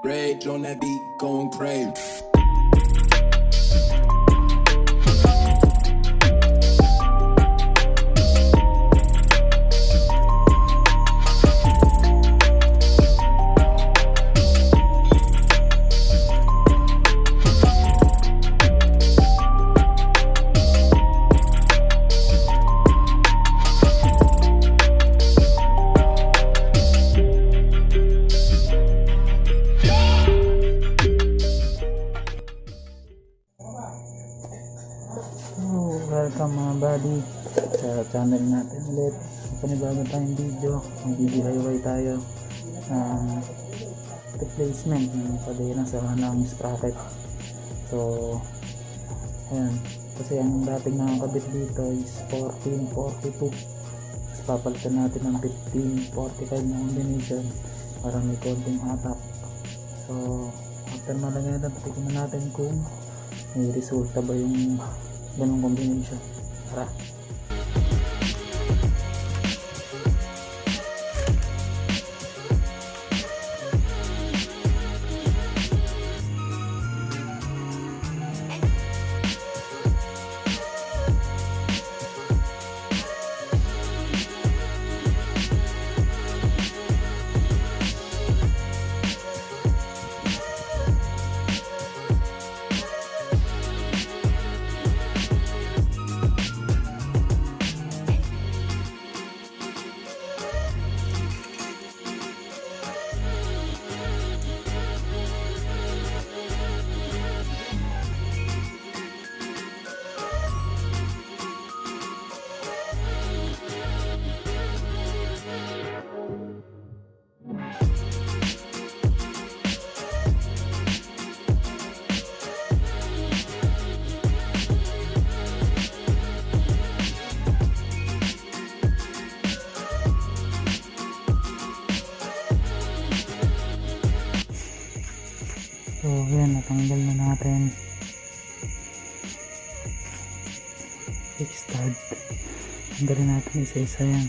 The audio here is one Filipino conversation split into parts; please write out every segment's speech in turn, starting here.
Rage on that beat, going crazy. Welcome mga buddy sa channel natin ulit. Panibago tayong video. Magdi-DIY tayo ng replacement ng padena sa ng sprocket. So ayan, kasi ang dating nakakabit dito is 1442. Tapos papalitan natin ng 1545 na combination para may konting hatak. So after malagyan natin, titignan natin kung may resulta ba yung ganong combination. Tara. So yan, natanggal na natin. Fix stud. Tanggalin natin isa-isa yan.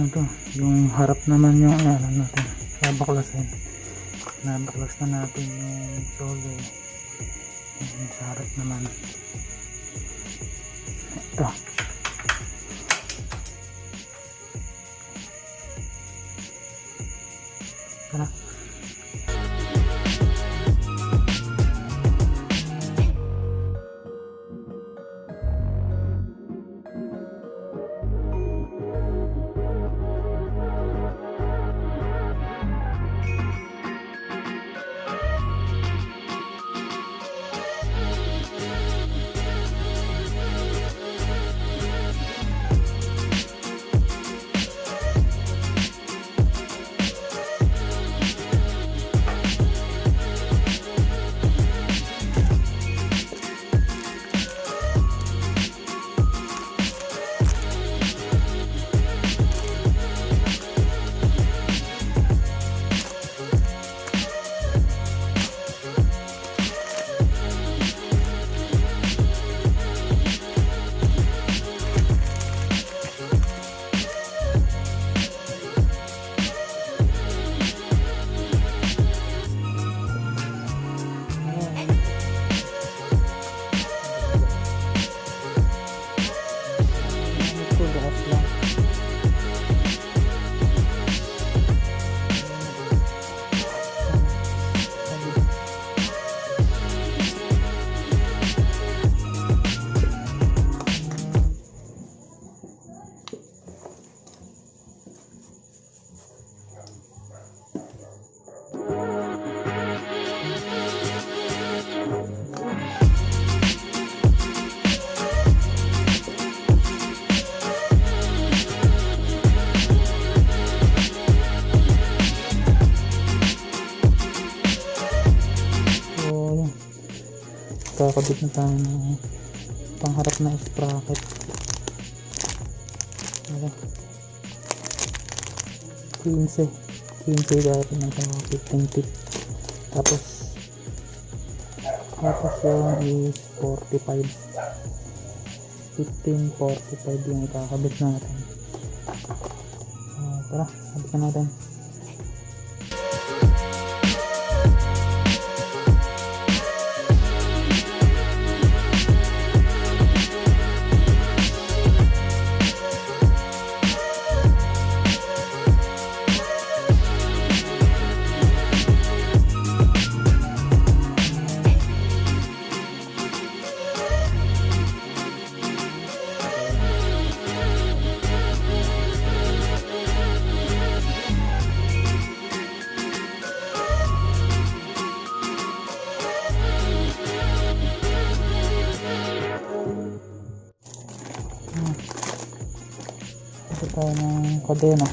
ano to, yung harap naman yung ano natin, babaklasin. Nabaklas na natin yung solo. Yung sa harap naman. Ito. Tara. Kakabit na tayo ng pangharap na sprocket. Okay. 15 dahil ng 15 tip. Tapos yung is 45. 15-45 yung ikakabit natin. Tara, kabit na natin. Ito tayo ng kadena.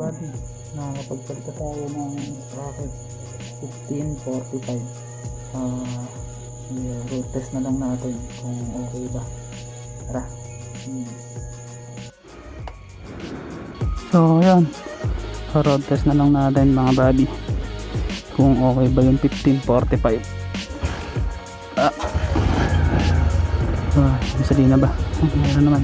buddy, nakakapagsalita tayo ng Sprocket 1545. Road test na lang natin kung okay ba. Tara. So yan, road test na lang natin mga buddy kung okay ba yung 1545. Gasolina ba? Meron naman.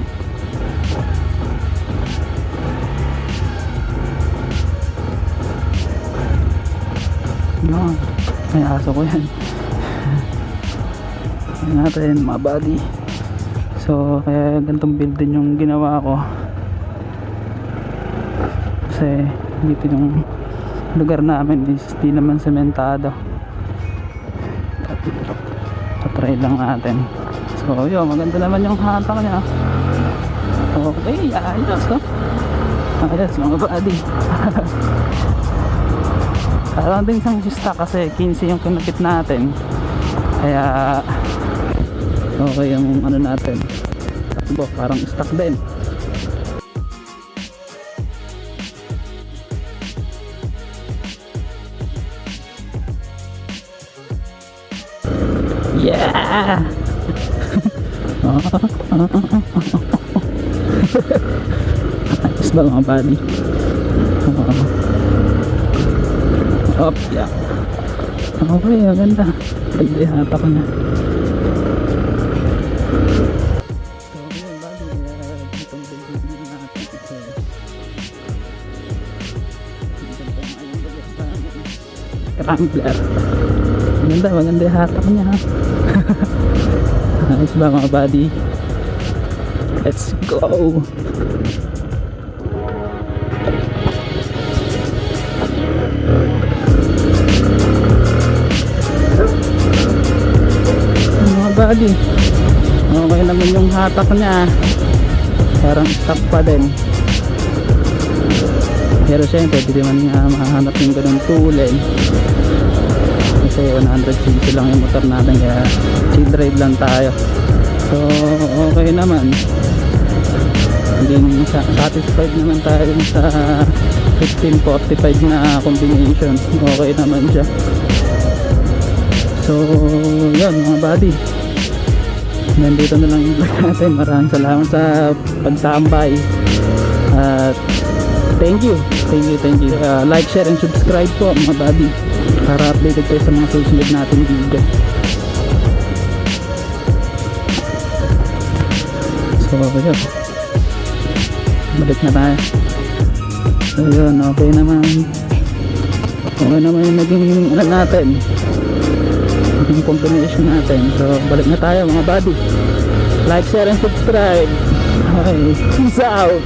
Yan, may aso ko yan. Yan natin mga buddy. So kaya ganitong build din yung ginawa ko, kasi dito yung lugar namin is di naman sementado. Try lang natin. So yun, maganda naman yung hatak niya. Okay, ayos oh. Ayos mga buddy. Parang din isang stock kasi 15 yung kinapit natin, kaya okay yung ano natin. Parang stock din. Yeah. Ayos ba mga buddy? Up, yeah. Okay, maganda. Pagdihata ko na. So, yun buddy, itong building na natin kasi Scrambler. Maganda yung hatak niya ha. Ayos ba mga buddy? Let's go! Mga buddy, okay naman yung hatak niya, parang stock pa din. Pero syempre hindi man nga mahanap yung ganun tulin kasi 100cc lang yung motor natin, kaya chill ride lang tayo. So okay naman, hindi satisfied naman tayo sa 1545 na combination. Okay naman siya. So yun mga buddy, nandito na lang yung vlog natin. Maraming salamat sa pagtambay at thank you. Like, share and subscribe po mga buddy para updated kayo sa mga susunod natin video. So yun, balik na tayo. So yun, okay naman yung naging ano natin, yung combination natin. So balik na tayo mga buddy. Like, share and subscribe. Okay, peace out.